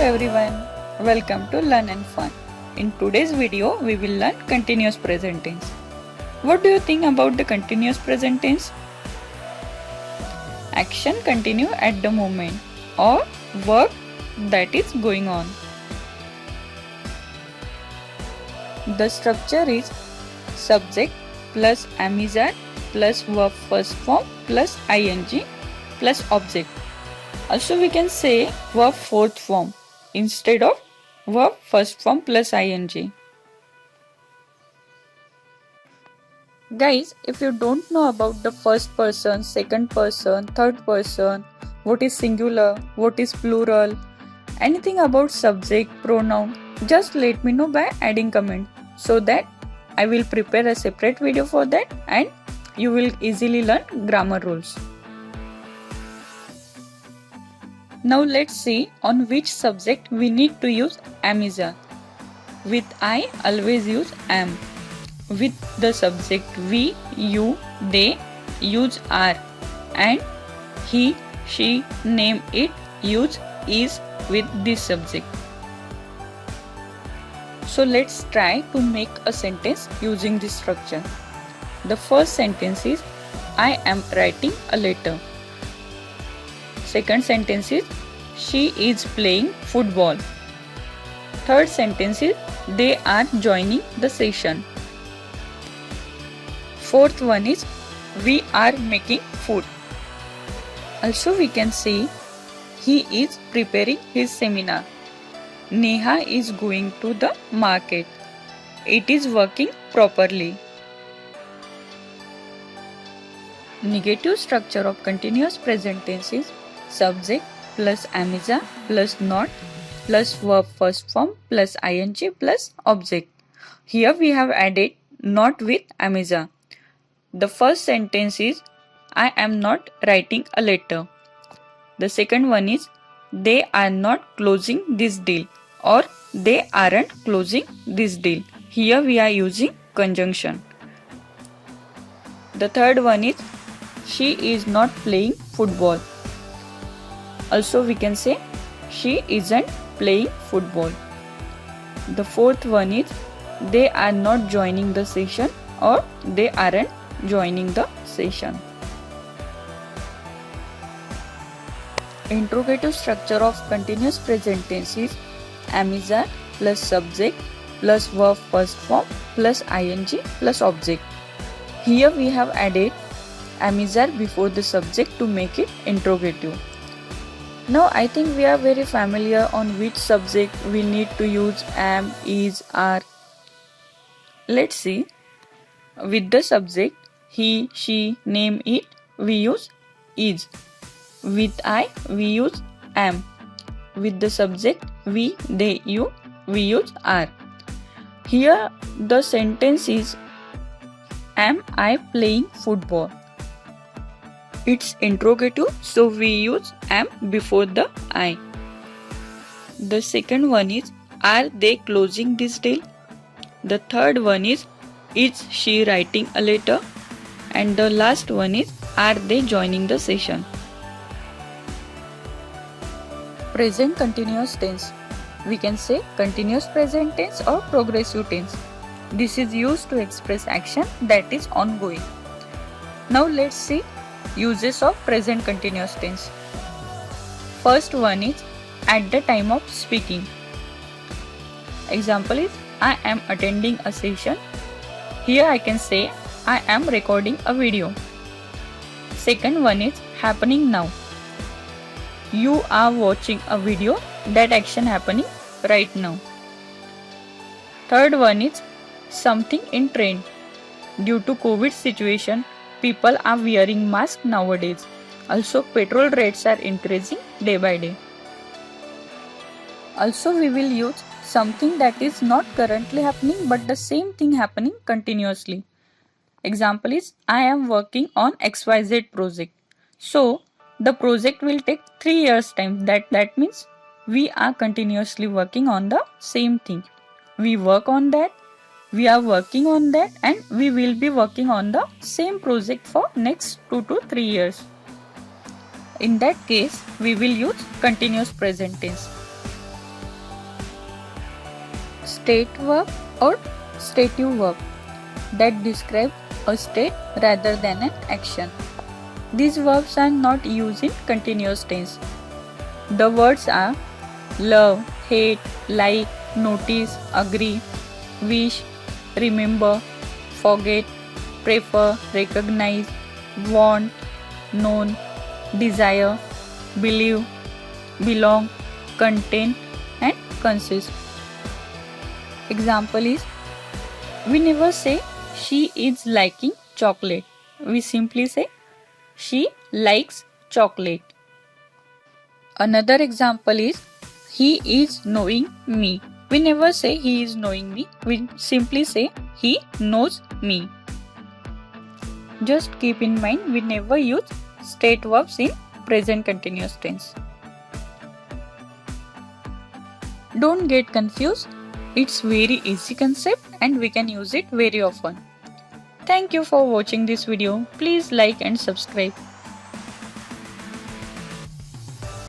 everyone, welcome to Learn and Fun. In today's video, we will learn continuous present tense. What do you think about the continuous present tense? Action continue at the moment or work that is going on. The structure is subject plus amizad plus verb first form plus ing plus object. Also we can say verb fourth form instead of verb first form plus ing. Guys, if you don't know about the first person, second person, third person, what is singular, what is plural, anything about subject, pronoun, just let me know by adding comment so that I will prepare a separate video for that and you will easily learn grammar rules. Now let's see on which subject we need to use am is a. With I, always use am. With the subject we, you, they, use are. And he, she, name, it, use is with this subject. So let's try to make a sentence using this structure. The first sentence is I am writing a letter. Second sentence is she is playing football. Third sentence is they are joining the session. Fourth one is we are making food. Also we can say he is preparing his seminar. Neha is going to the market. It is working properly. Negative structure of continuous present tense is subject plus amisa plus not plus verb first form plus ing plus object. Here we have added not with amisa. The first sentence is I am not writing a letter. The second one is they are not closing this deal or they aren't closing this deal. Here we are using conjunction. The third one is she is not playing football. Also we can say she isn't playing football. The fourth one is they are not joining the session or they aren't joining the session. Interrogative structure of continuous present tense is amizad plus subject plus verb first form plus ing plus object. Here we have added amizad before the subject to make it interrogative. Now I think we are very familiar on which subject we need to use am, is, are. Let's see. With the subject he, she, name, it, we use is. With I, we use am. With the subject we, they, you, we use are. Here the sentence is am I playing football? It's interrogative, so we use am before the I. The second one is are they closing this deal? The third one is she writing a letter? And the last one is are they joining the session? Present continuous tense. We can say continuous present tense or progressive tense. This is used to express action that is ongoing. Now let's see uses of present continuous tense. First one is at the time of speaking. Example is I am attending a session. Here I can say I am recording a video. Second one is happening now. You are watching a video, that action happening right now. Third one is something in trend. Due to COVID situation, people are wearing masks nowadays. Also petrol rates are increasing day by day. Also we will use something that is not currently happening but the same thing happening continuously. Example is I am working on XYZ project. So the project will take 3 years time. That means we are continuously working on the same thing. We work on that, we are working on that and we will be working on the same project for next 2 to 3 years. In that case, we will use continuous present tense. state verb or stative verb that describe a state rather than an action. These verbs are not used in continuous tense. The words are love, hate, like, notice, agree, wish, remember, forget, prefer, recognize, want, known, desire, believe, belong, contain, and consist. Example is, we never say she is liking chocolate. We simply say she likes chocolate. Another example is, he is knowing me. We never say he is knowing me. We simply say he knows me. Just keep in mind, we never use state verbs in present continuous tense. Don't get confused. It's very easy concept and we can use it very often. Thank you for watching this video. Please like and subscribe.